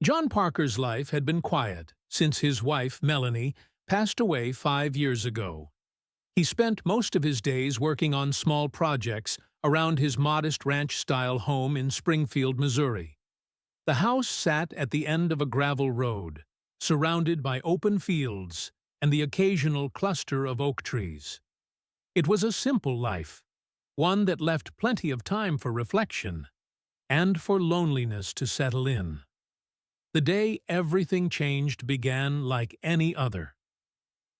John Parker's life had been quiet since his wife, Melanie, passed away 5 years ago. He spent most of his days working on small projects around his modest ranch-style home in Springfield, Missouri. The house sat at the end of a gravel road, surrounded by open fields and the occasional cluster of oak trees. It was a simple life, one that left plenty of time for reflection and for loneliness to settle in. The day everything changed began like any other.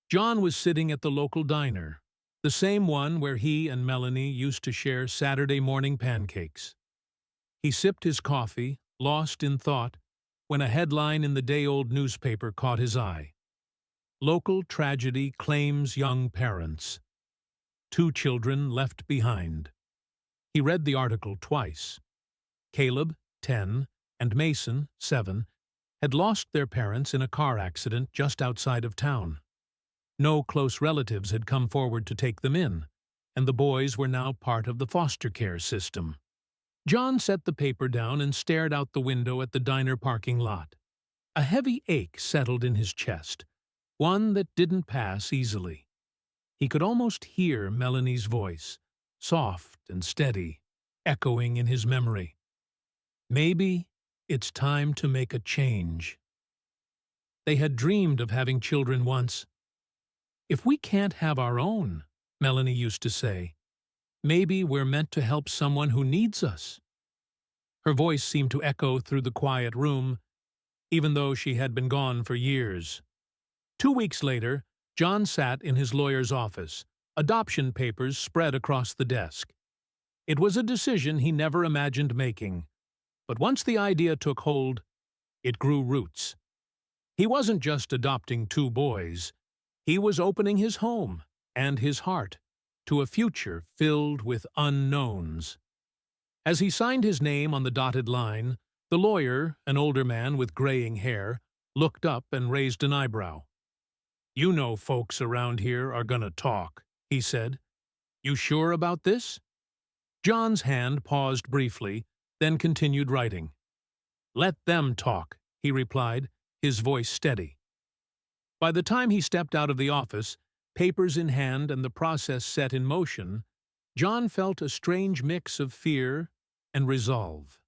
John was sitting at the local diner, the same one where he and Melanie used to share Saturday morning pancakes. He sipped his coffee, lost in thought, when a headline in the day-old newspaper caught his eye. Local tragedy claims young parents. 2 children left behind. He read the article twice. Caleb, 10, and Mason, 7, had lost their parents in a car accident just outside of town. No close relatives had come forward to take them in, and the boys were now part of the foster care system. John set the paper down and stared out the window at the diner parking lot. A heavy ache settled in his chest, one that didn't pass easily. He could almost hear Melanie's voice, soft and steady, echoing in his memory. Maybe it's time to make a change. They had dreamed of having children once. If we can't have our own, Melanie used to say, maybe we're meant to help someone who needs us. Her voice seemed to echo through the quiet room, even though she had been gone for years. 2 weeks later, John sat in his lawyer's office, adoption papers spread across the desk. It was a decision he never imagined making, but once the idea took hold, it grew roots. He wasn't just adopting 2 boys. He was opening his home and his heart to a future filled with unknowns. As he signed his name on the dotted line, the lawyer, an older man with graying hair, looked up and raised an eyebrow. "You know folks around here are gonna talk," he said. "You sure about this?" John's hand paused briefly, then continued writing. "Let them talk," he replied, his voice steady. By the time he stepped out of the office, papers in hand and the process set in motion, John felt a strange mix of fear and resolve.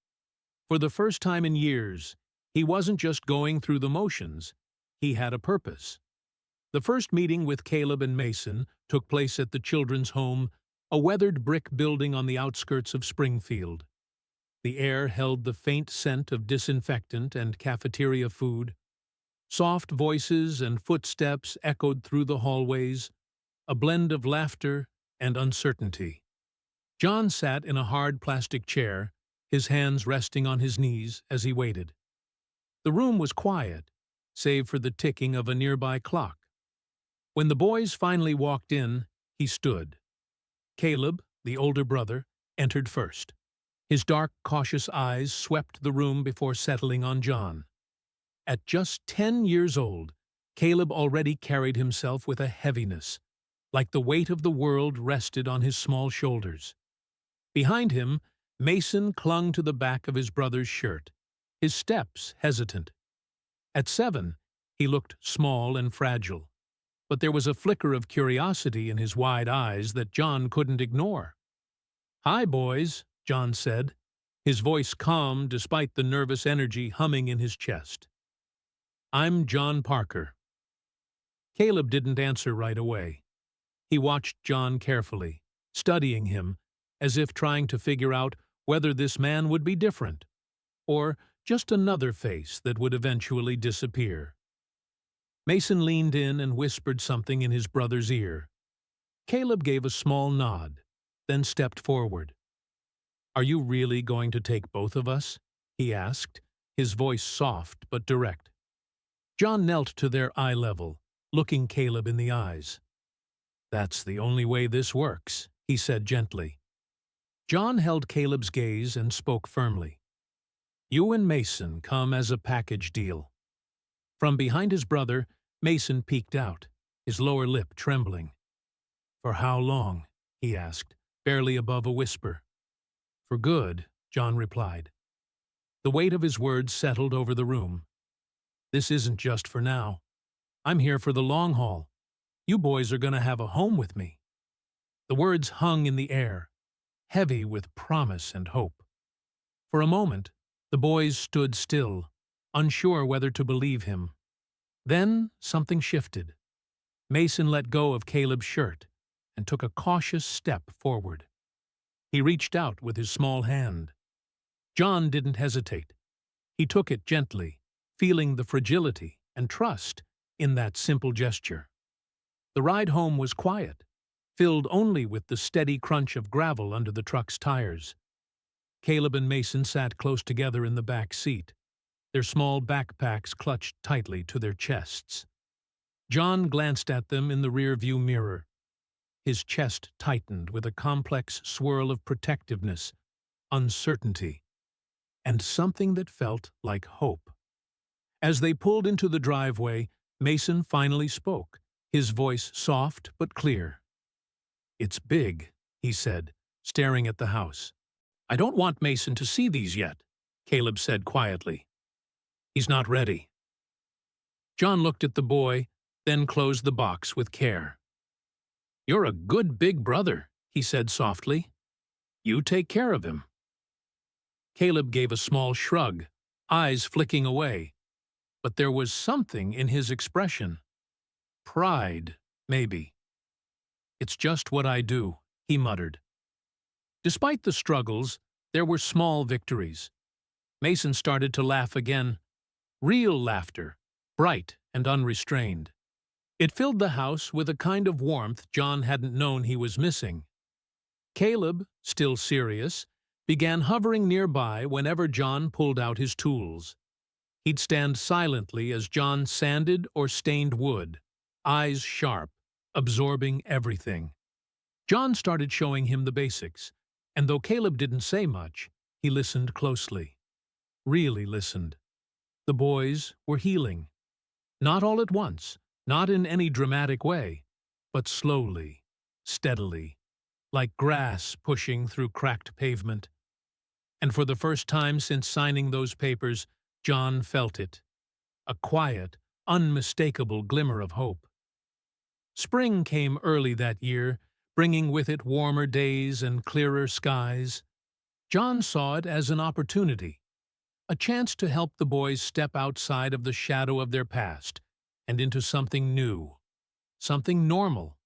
For the first time in years, he wasn't just going through the motions, he had a purpose. The first meeting with Caleb and Mason took place at the children's home, a weathered brick building on the outskirts of Springfield. The air held the faint scent of disinfectant and cafeteria food. Soft voices and footsteps echoed through the hallways, a blend of laughter and uncertainty. John sat in a hard plastic chair, his hands resting on his knees as he waited. The room was quiet, save for the ticking of a nearby clock. When the boys finally walked in, he stood. Caleb, the older brother, entered first. His dark, cautious eyes swept the room before settling on John. At just 10 years old, Caleb already carried himself with a heaviness, like the weight of the world rested on his small shoulders. Behind him, Mason clung to the back of his brother's shirt, his steps hesitant. At 7, he looked small and fragile, but there was a flicker of curiosity in his wide eyes that John couldn't ignore. "Hi, boys," John said, his voice calm despite the nervous energy humming in his chest. "I'm John Parker." Caleb didn't answer right away. He watched John carefully, studying him, as if trying to figure out whether this man would be different, or just another face that would eventually disappear. Mason leaned in and whispered something in his brother's ear. Caleb gave a small nod, then stepped forward. "Are you really going to take both of us?" he asked, his voice soft but direct. John knelt to their eye level, looking Caleb in the eyes. "That's the only way this works," he said gently. John held Caleb's gaze and spoke firmly. "You and Mason come as a package deal." From behind his brother, Mason peeked out, his lower lip trembling. "For how long?" he asked, barely above a whisper. "For good," John replied. The weight of his words settled over the room. This isn't just for now. I'm here for the long haul. You boys are going to have a home with me. The words hung in the air, heavy with promise and hope. For a moment, the boys stood still, unsure whether to believe him. Then something shifted. Mason let go of Caleb's shirt and took a cautious step forward. He reached out with his small hand. John didn't hesitate. He took it gently, feeling the fragility and trust in that simple gesture. The ride home was quiet, filled only with the steady crunch of gravel under the truck's tires. Caleb and Mason sat close together in the back seat, their small backpacks clutched tightly to their chests. John glanced at them in the rear-view mirror. His chest tightened with a complex swirl of protectiveness, uncertainty, and something that felt like hope. As they pulled into the driveway, Mason finally spoke, his voice soft but clear. "It's big," he said, staring at the house. "I don't want Mason to see these yet," Caleb said quietly. "He's not ready." John looked at the boy, then closed the box with care. "You're a good big brother," he said softly. "You take care of him." Caleb gave a small shrug, eyes flicking away. But there was something in his expression. Pride, maybe. "It's just what I do," he muttered. Despite the struggles, there were small victories. Mason started to laugh again. Real laughter, bright and unrestrained. It filled the house with a kind of warmth John hadn't known he was missing. Caleb, still serious, began hovering nearby whenever John pulled out his tools. He'd stand silently as John sanded or stained wood, eyes sharp, absorbing everything. John started showing him the basics, and though Caleb didn't say much, he listened closely. Really listened. The boys were healing. Not all at once, not in any dramatic way, but slowly, steadily, like grass pushing through cracked pavement. And for the first time since signing those papers, John felt it. A quiet, unmistakable glimmer of hope. Spring came early that year, bringing with it warmer days and clearer skies. John saw it as an opportunity, a chance to help the boys step outside of the shadow of their past and into something new, something normal.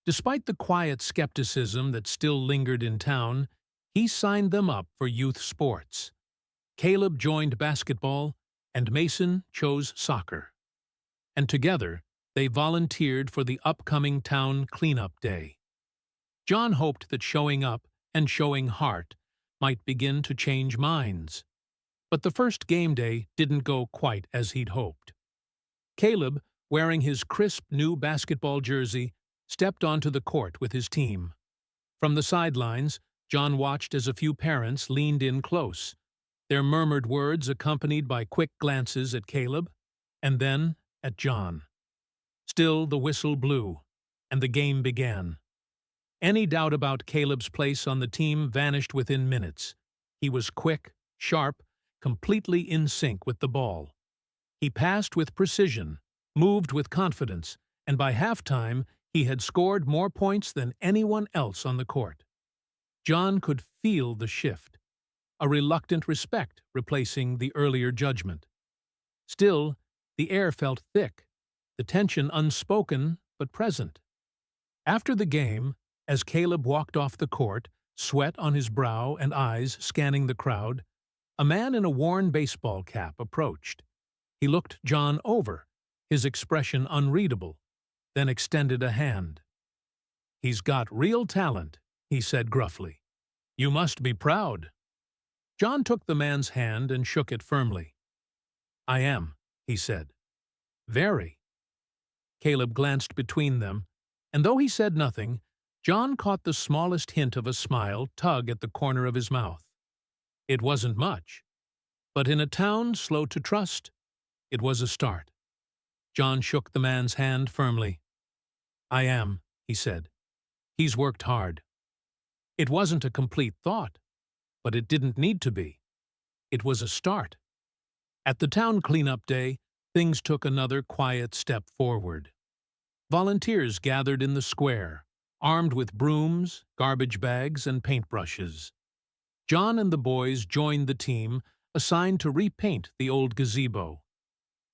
Despite the quiet skepticism that still lingered in town, he signed them up for youth sports. Caleb joined basketball, and Mason chose soccer. And together, they volunteered for the upcoming town cleanup day. John hoped that showing up and showing heart might begin to change minds. But the first game day didn't go quite as he'd hoped. Caleb, wearing his crisp new basketball jersey, stepped onto the court with his team. From the sidelines, John watched as a few parents leaned in close, their murmured words accompanied by quick glances at Caleb, and then at John. Still, the whistle blew, and the game began. Any doubt about Caleb's place on the team vanished within minutes. He was quick, sharp, completely in sync with the ball. He passed with precision, moved with confidence, and by halftime, he had scored more points than anyone else on the court. John could feel the shift, a reluctant respect replacing the earlier judgment. Still, the air felt thick, the tension unspoken but present. After the game, as Caleb walked off the court, sweat on his brow and eyes scanning the crowd, a man in a worn baseball cap approached. He looked John over, his expression unreadable, then extended a hand. "He's got real talent," he said gruffly. "You must be proud." John took the man's hand and shook it firmly. "I am," he said. "Very." Caleb glanced between them, and though he said nothing, John caught the smallest hint of a smile tug at the corner of his mouth. It wasn't much, but in a town slow to trust, it was a start. John shook the man's hand firmly. "I am," he said. "He's worked hard." It wasn't a complete thought, but it didn't need to be. It was a start. At the town cleanup day, things took another quiet step forward. Volunteers gathered in the square, armed with brooms, garbage bags, and paintbrushes. John and the boys joined the team assigned to repaint the old gazebo.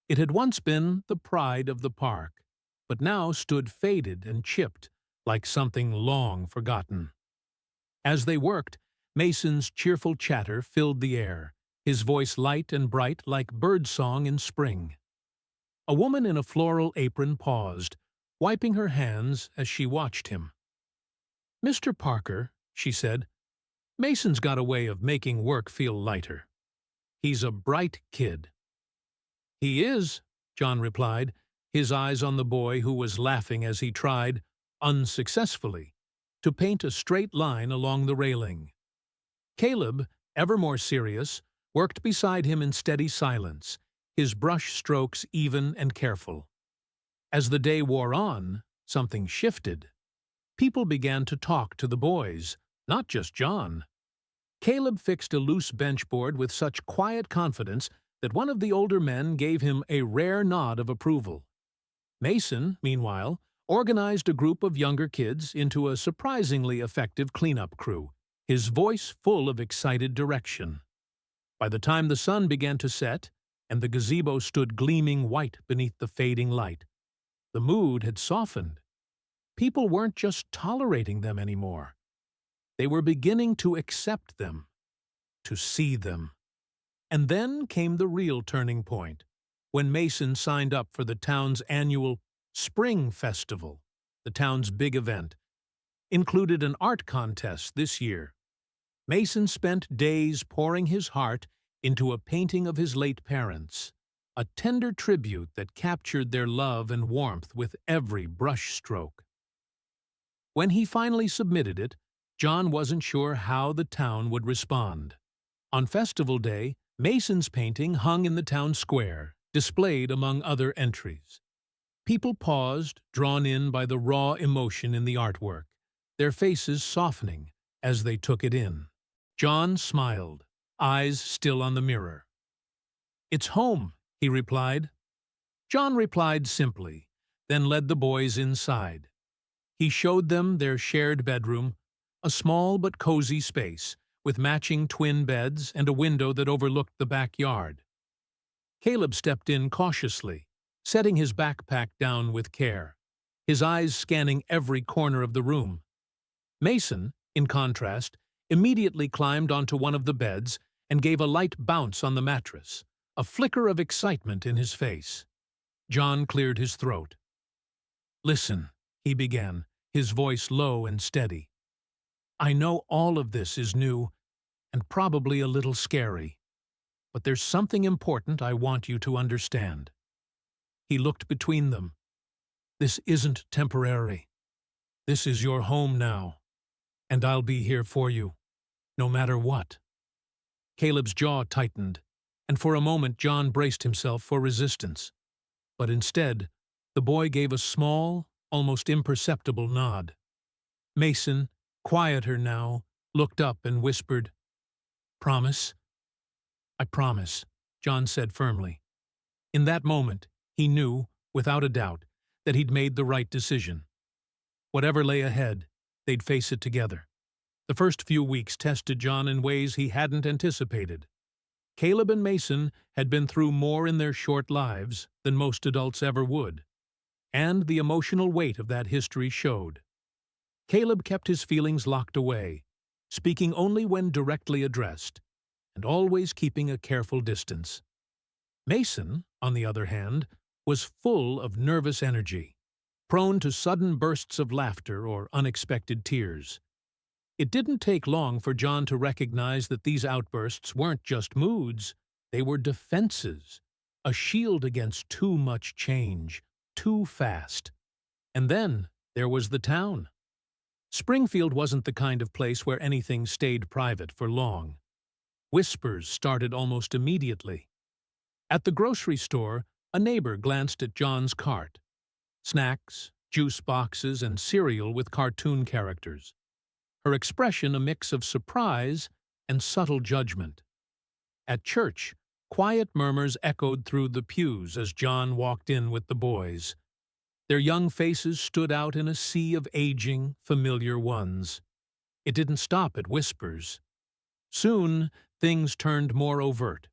It had once been the pride of the park, but now stood faded and chipped like something long forgotten. As they worked, Mason's cheerful chatter filled the air, his voice light and bright like birdsong in spring. A woman in a floral apron paused, wiping her hands as she watched him. "Mr. Parker," she said, "Mason's got a way of making work feel lighter. He's a bright kid." "He is," John replied, his eyes on the boy who was laughing as he tried, unsuccessfully, to paint a straight line along the railing. Caleb, ever more serious, worked beside him in steady silence, his brush strokes even and careful. As the day wore on, something shifted. People began to talk to the boys, not just John. Caleb fixed a loose benchboard with such quiet confidence that one of the older men gave him a rare nod of approval. Mason, meanwhile, organized a group of younger kids into a surprisingly effective cleanup crew, his voice full of excited direction. By the time the sun began to set and the gazebo stood gleaming white beneath the fading light, the mood had softened. People weren't just tolerating them anymore. They were beginning to accept them, to see them. And then came the real turning point, when Mason signed up for the town's annual Spring Festival, the town's big event. Included an art contest this year. Mason spent days pouring his heart into a painting of his late parents, a tender tribute that captured their love and warmth with every brush stroke. When he finally submitted it, John wasn't sure how the town would respond. On festival day, Mason's painting hung in the town square, displayed among other entries. People paused, drawn in by the raw emotion in the artwork, their faces softening as they took it in. John smiled, eyes still on the mirror. "It's home," he replied. John replied simply, then led the boys inside. He showed them their shared bedroom, a small but cozy space, with matching twin beds and a window that overlooked the backyard. Caleb stepped in cautiously, setting his backpack down with care, his eyes scanning every corner of the room. Mason, in contrast, immediately climbed onto one of the beds and gave a light bounce on the mattress, a flicker of excitement in his face. John cleared his throat. "Listen," he began, his voice low and steady. "I know all of this is new and probably a little scary, but there's something important I want you to understand." He looked between them. "This isn't temporary. This is your home now, and I'll be here for you, no matter what." Caleb's jaw tightened, and for a moment John braced himself for resistance. But instead, the boy gave a small, almost imperceptible nod. Mason, quieter now, looked up and whispered, "Promise?" "I promise," John said firmly. In that moment, he knew, without a doubt, that he'd made the right decision. Whatever lay ahead, they'd face it together. The first few weeks tested John in ways he hadn't anticipated. Caleb and Mason had been through more in their short lives than most adults ever would, and the emotional weight of that history showed. Caleb kept his feelings locked away, speaking only when directly addressed, and always keeping a careful distance. Mason, on the other hand, was full of nervous energy, prone to sudden bursts of laughter or unexpected tears. It didn't take long for John to recognize that these outbursts weren't just moods, they were defenses, a shield against too much change, too fast. And then there was the town. Springfield wasn't the kind of place where anything stayed private for long. Whispers started almost immediately. At the grocery store, a neighbor glanced at John's cart. Snacks, juice boxes, and cereal with cartoon characters. Her expression a mix of surprise and subtle judgment. At church, quiet murmurs echoed through the pews as John walked in with the boys. Their young faces stood out in a sea of aging, familiar ones. It didn't stop at whispers. Soon, things turned more overt.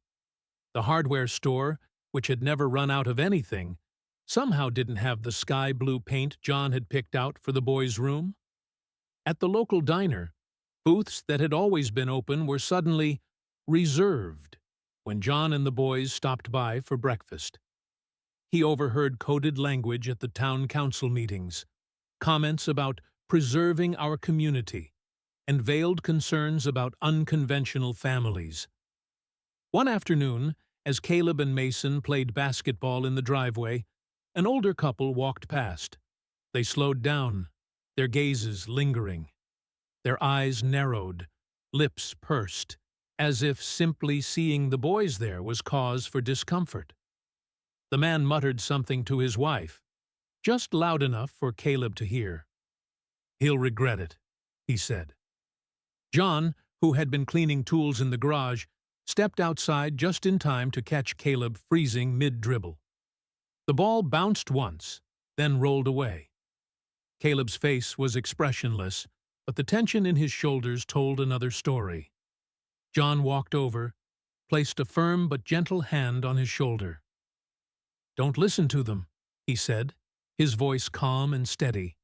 The hardware store, which had never run out of anything, somehow didn't have the sky-blue paint John had picked out for the boys' room. At the local diner, booths that had always been open were suddenly reserved when John and the boys stopped by for breakfast. He overheard coded language at the town council meetings, comments about preserving our community, and veiled concerns about unconventional families. One afternoon, as Caleb and Mason played basketball in the driveway, an older couple walked past. They slowed down, their gazes lingering. Their eyes narrowed, lips pursed, as if simply seeing the boys there was cause for discomfort. The man muttered something to his wife, just loud enough for Caleb to hear. "He'll regret it," he said. John, who had been cleaning tools in the garage, stepped outside just in time to catch Caleb freezing mid-dribble. The ball bounced once, then rolled away. Caleb's face was expressionless, but the tension in his shoulders told another story. John walked over, placed a firm but gentle hand on his shoulder. "Don't listen to them," he said, his voice calm and steady.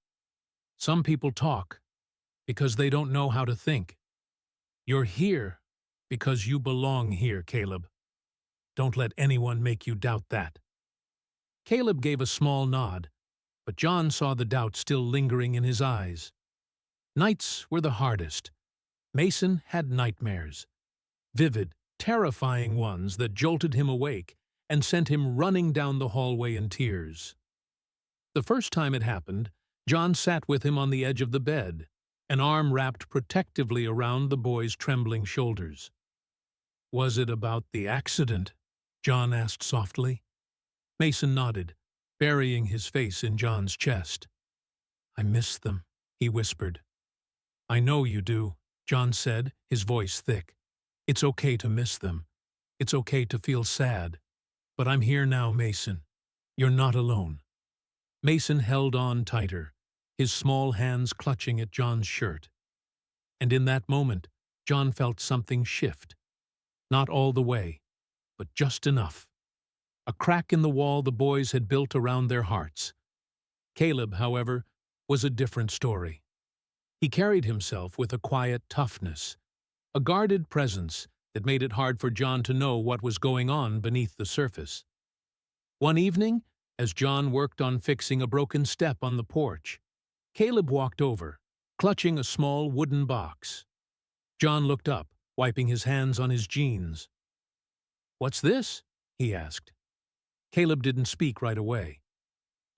"Some people talk because they don't know how to think. You're here because you belong here, Caleb. Don't let anyone make you doubt that." Caleb gave a small nod, but John saw the doubt still lingering in his eyes. Nights were the hardest. Mason had nightmares. Vivid, terrifying ones that jolted him awake and sent him running down the hallway in tears. The first time it happened, John sat with him on the edge of the bed, an arm wrapped protectively around the boy's trembling shoulders. "Was it about the accident?" John asked softly. Mason nodded, burying his face in John's chest. "I miss them," he whispered. "I know you do," John said, his voice thick. "It's okay to miss them. It's okay to feel sad. But I'm here now, Mason. You're not alone." Mason held on tighter, his small hands clutching at John's shirt. And in that moment, John felt something shift. Not all the way, but just enough. A crack in the wall the boys had built around their hearts. Caleb, however, was a different story. He carried himself with a quiet toughness, a guarded presence that made it hard for John to know what was going on beneath the surface. One evening, as John worked on fixing a broken step on the porch, Caleb walked over, clutching a small wooden box. John looked up, wiping his hands on his jeans. "What's this?" he asked. Caleb didn't speak right away.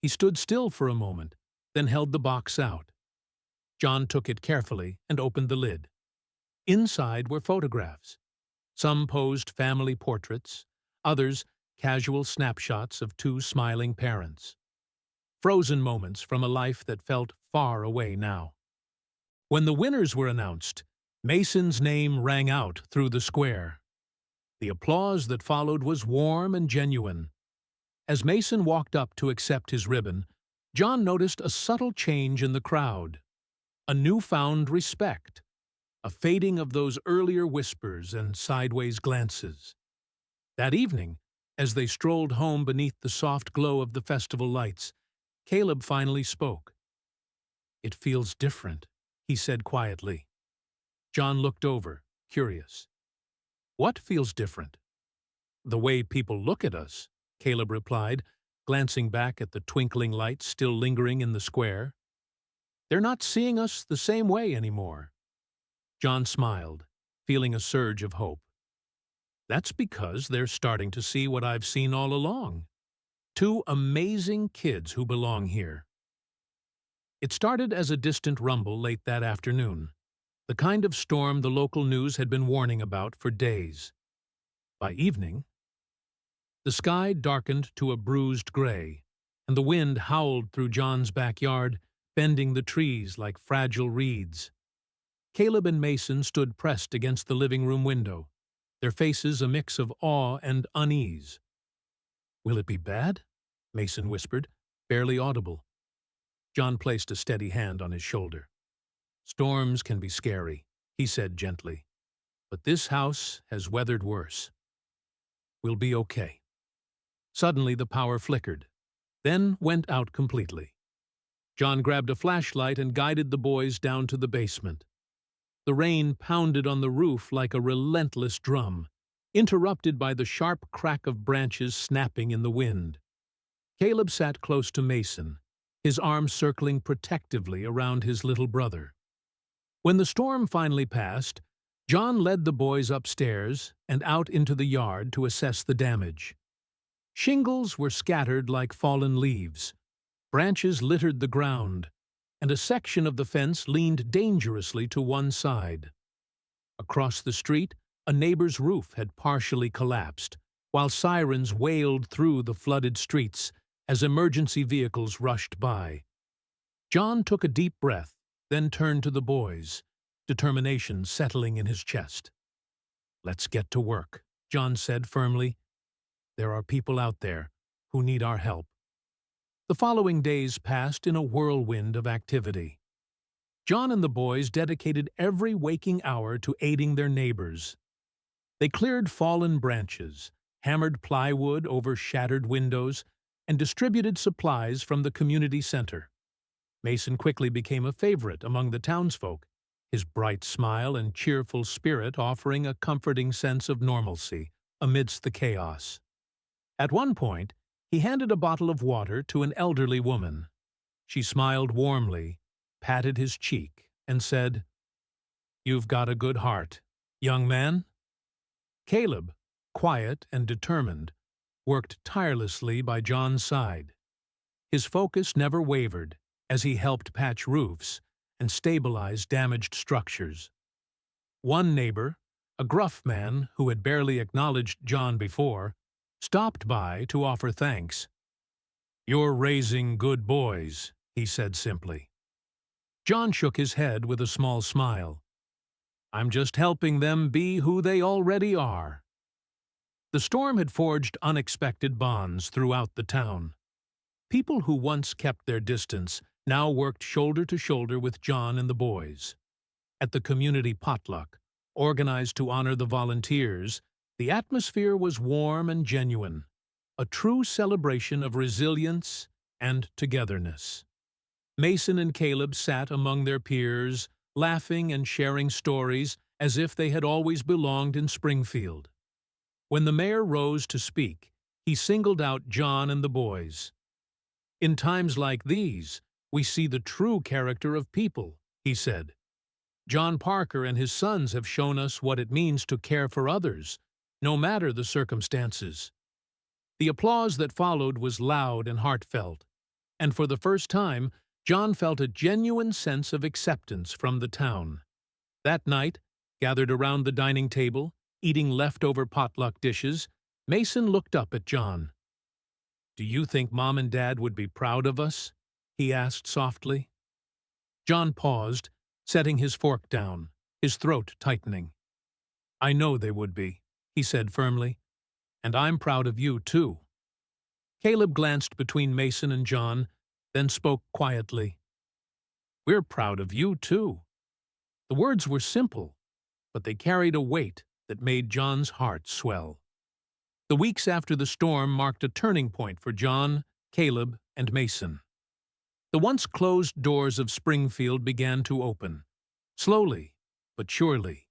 He stood still for a moment, then held the box out. John took it carefully and opened the lid. Inside were photographs. Some posed family portraits, others casual snapshots of two smiling parents. Frozen moments from a life that felt far away now. When the winners were announced, Mason's name rang out through the square. The applause that followed was warm and genuine. As Mason walked up to accept his ribbon, John noticed a subtle change in the crowd. A newfound respect. A fading of those earlier whispers and sideways glances. That evening, as they strolled home beneath the soft glow of the festival lights, Caleb finally spoke. "It feels different," he said quietly. John looked over, curious. "What feels different?" "The way people look at us," Caleb replied, glancing back at the twinkling lights still lingering in the square. "They're not seeing us the same way anymore." John smiled, feeling a surge of hope. "That's because they're starting to see what I've seen all along. Two amazing kids who belong here." It started as a distant rumble late that afternoon, the kind of storm the local news had been warning about for days. By evening, the sky darkened to a bruised gray, and the wind howled through John's backyard, bending the trees like fragile reeds. Caleb and Mason stood pressed against the living room window, their faces a mix of awe and unease. "Will it be bad?" Mason whispered, barely audible. John placed a steady hand on his shoulder. "Storms can be scary," he said gently, "but this house has weathered worse. We'll be okay." Suddenly the power flickered, then went out completely. John grabbed a flashlight and guided the boys down to the basement. The rain pounded on the roof like a relentless drum, interrupted by the sharp crack of branches snapping in the wind. Caleb sat close to Mason, his arms circling protectively around his little brother. When the storm finally passed, John led the boys upstairs and out into the yard to assess the damage. Shingles were scattered like fallen leaves, branches littered the ground, and a section of the fence leaned dangerously to one side. Across the street, a neighbor's roof had partially collapsed, while sirens wailed through the flooded streets as emergency vehicles rushed by. John took a deep breath, then turned to the boys, determination settling in his chest. "Let's get to work," John said firmly. "There are people out there who need our help." The following days passed in a whirlwind of activity. John and the boys dedicated every waking hour to aiding their neighbors. They cleared fallen branches, hammered plywood over shattered windows, and distributed supplies from the community center. Mason quickly became a favorite among the townsfolk, his bright smile and cheerful spirit offering a comforting sense of normalcy amidst the chaos. At one point, he handed a bottle of water to an elderly woman. She smiled warmly, patted his cheek, and said, "You've got a good heart, young man." Caleb, quiet and determined, worked tirelessly by John's side. His focus never wavered as he helped patch roofs and stabilize damaged structures. One neighbor, a gruff man who had barely acknowledged John before, stopped by to offer thanks. "You're raising good boys," he said simply. John shook his head with a small smile. "I'm just helping them be who they already are." The storm had forged unexpected bonds throughout the town. People who once kept their distance now worked shoulder to shoulder with John and the boys. At the community potluck, organized to honor the volunteers, the atmosphere was warm and genuine, a true celebration of resilience and togetherness. Mason and Caleb sat among their peers, laughing and sharing stories as if they had always belonged in Springfield. When the mayor rose to speak, he singled out John and the boys. "In times like these, we see the true character of people," he said. "John Parker and his sons have shown us what it means to care for others, no matter the circumstances." The applause that followed was loud and heartfelt, and for the first time, John felt a genuine sense of acceptance from the town. That night, gathered around the dining table, eating leftover potluck dishes, Mason looked up at John. "Do you think Mom and Dad would be proud of us?" he asked softly. John paused, setting his fork down, his throat tightening. "I know they would be," he said firmly. "And I'm proud of you, too." Caleb glanced between Mason and John, then spoke quietly. "We're proud of you, too." The words were simple, but they carried a weight that made John's heart swell. The weeks after the storm marked a turning point for John, Caleb, and Mason. The once closed doors of Springfield began to open, slowly but surely.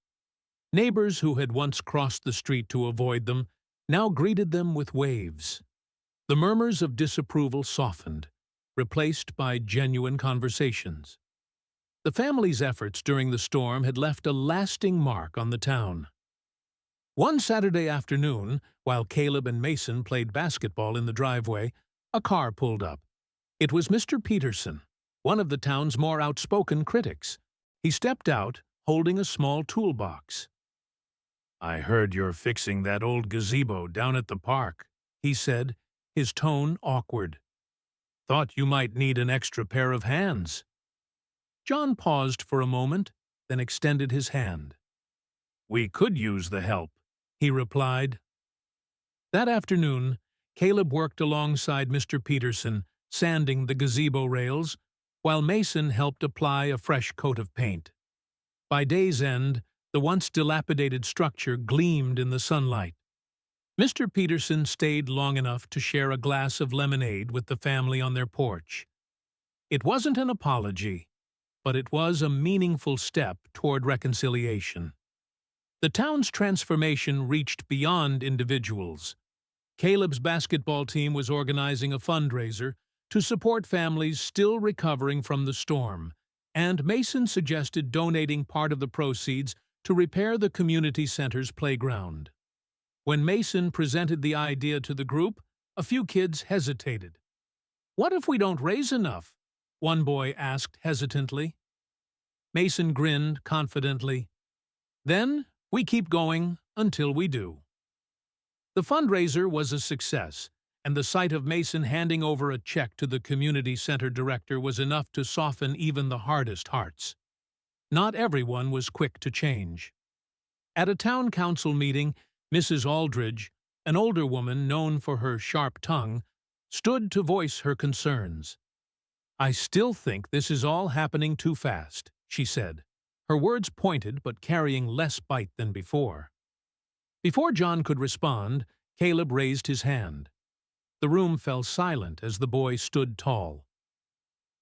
Neighbors who had once crossed the street to avoid them now greeted them with waves. The murmurs of disapproval softened, replaced by genuine conversations. The family's efforts during the storm had left a lasting mark on the town. One Saturday afternoon, while Caleb and Mason played basketball in the driveway, a car pulled up. It was Mr. Peterson, one of the town's more outspoken critics. He stepped out, holding a small toolbox. "I heard you're fixing that old gazebo down at the park," he said, his tone awkward. "Thought you might need an extra pair of hands." John paused for a moment, then extended his hand. "We could use the help," he replied. That afternoon, Caleb worked alongside Mr. Peterson, sanding the gazebo rails, while Mason helped apply a fresh coat of paint. By day's end, the once dilapidated structure gleamed in the sunlight. Mr. Peterson stayed long enough to share a glass of lemonade with the family on their porch. It wasn't an apology, but it was a meaningful step toward reconciliation. The town's transformation reached beyond individuals. Caleb's basketball team was organizing a fundraiser to support families still recovering from the storm, and Mason suggested donating part of the proceeds to repair the community center's playground. When Mason presented the idea to the group, a few kids hesitated. "What if we don't raise enough?" one boy asked hesitantly. Mason grinned confidently. "Then we keep going until we do." The fundraiser was a success, and the sight of Mason handing over a check to the community center director was enough to soften even the hardest hearts. Not everyone was quick to change. At a town council meeting, Mrs. Aldridge, an older woman known for her sharp tongue, stood to voice her concerns. "I still think this is all happening too fast," she said, her words pointed but carrying less bite than before. Before John could respond, Caleb raised his hand. The room fell silent as the boy stood tall.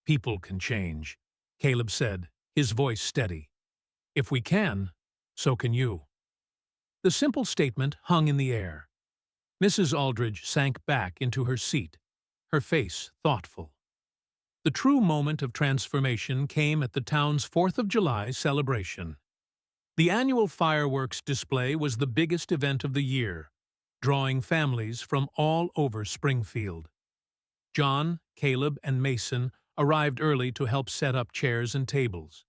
"People can change," Caleb said, his voice steady. "If we can, so can you." The simple statement hung in the air. Mrs. Aldridge sank back into her seat, her face thoughtful. The true moment of transformation came at the town's 4th of July celebration. The annual fireworks display was the biggest event of the year, drawing families from all over Springfield. John, Caleb, and Mason arrived early to help set up chairs and tables.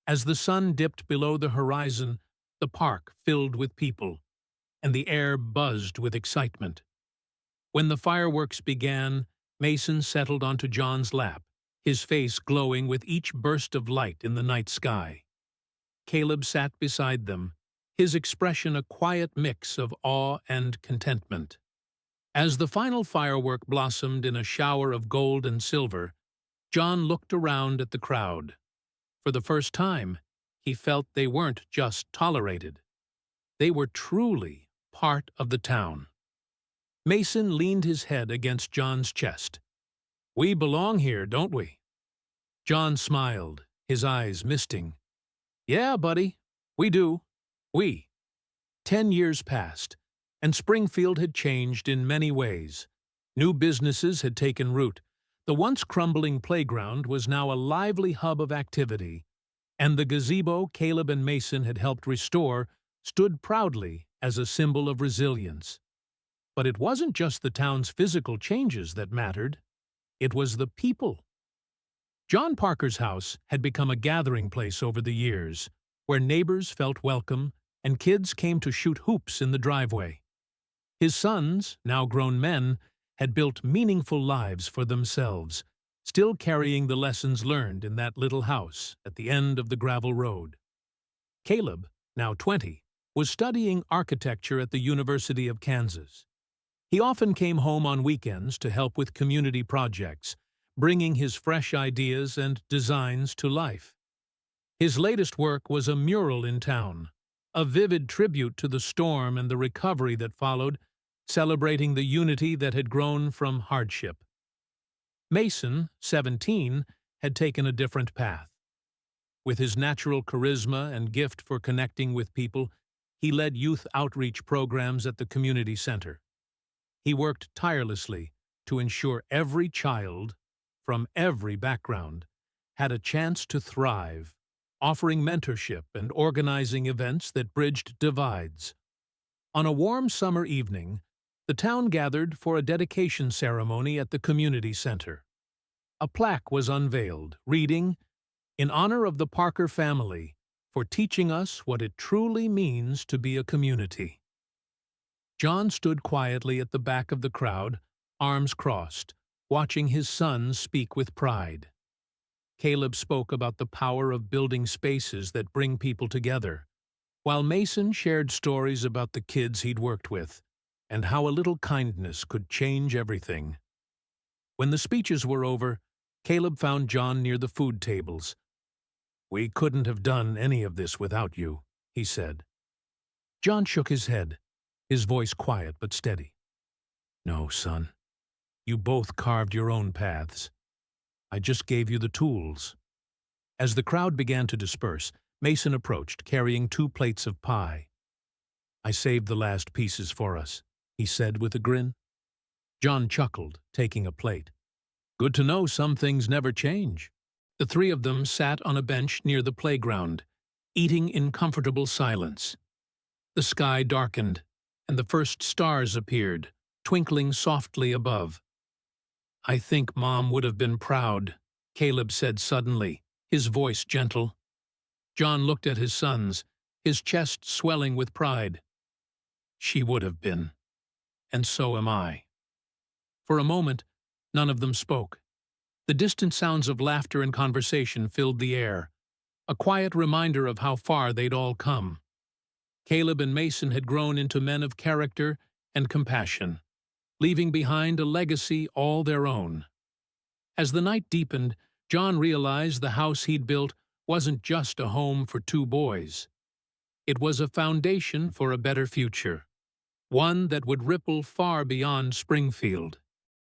As the sun dipped below the horizon, the park filled with people, and the air buzzed with excitement. When the fireworks began, Mason settled onto John's lap, his face glowing with each burst of light in the night sky. Caleb sat beside them, his expression a quiet mix of awe and contentment. As the final firework blossomed in a shower of gold and silver, John looked around at the crowd. For the first time, he felt they weren't just tolerated. They were truly part of the town. Mason leaned his head against John's chest. "We belong here, don't we?" John smiled, his eyes misting. "Yeah, buddy, we do. We." 10 years passed, and Springfield had changed in many ways. New businesses had taken root. The once crumbling playground was now a lively hub of activity, and the gazebo Caleb and Mason had helped restore stood proudly as a symbol of resilience. But it wasn't just the town's physical changes that mattered. It was the people. John Parker's house had become a gathering place over the years, where neighbors felt welcome and kids came to shoot hoops in the driveway. His sons, now grown men, had built meaningful lives for themselves, still carrying the lessons learned in that little house at the end of the gravel road. Caleb, now 20, was studying architecture at the University of Kansas. He often came home on weekends to help with community projects, bringing his fresh ideas and designs to life. His latest work was a mural in town, a vivid tribute to the storm and the recovery that followed, celebrating the unity that had grown from hardship. Mason, 17, had taken a different path. With his natural charisma and gift for connecting with people, he led youth outreach programs at the community center. He worked tirelessly to ensure every child, from every background, had a chance to thrive, offering mentorship and organizing events that bridged divides. On a warm summer evening, the town gathered for a dedication ceremony at the community center. A plaque was unveiled, reading, "In honor of the Parker family, for teaching us what it truly means to be a community." John stood quietly at the back of the crowd, arms crossed, watching his sons speak with pride. Caleb spoke about the power of building spaces that bring people together, while Mason shared stories about the kids he'd worked with and how a little kindness could change everything. When the speeches were over, Caleb found John near the food tables. "We couldn't have done any of this without you," he said. John shook his head, his voice quiet but steady. "No, son. You both carved your own paths. I just gave you the tools." As the crowd began to disperse, Mason approached, carrying 2 plates of pie. "I saved the last pieces for us," he said with a grin. John chuckled, taking a plate. "Good to know some things never change." The 3 of them sat on a bench near the playground, eating in comfortable silence. The sky darkened, and the first stars appeared, twinkling softly above. "I think Mom would have been proud," Caleb said suddenly, his voice gentle. John looked at his sons, his chest swelling with pride. "She would have been. And so am I." For a moment, none of them spoke. The distant sounds of laughter and conversation filled the air, a quiet reminder of how far they'd all come. Caleb and Mason had grown into men of character and compassion, leaving behind a legacy all their own. As the night deepened, John realized the house he'd built wasn't just a home for 2 boys. It was a foundation for a better future, one that would ripple far beyond Springfield.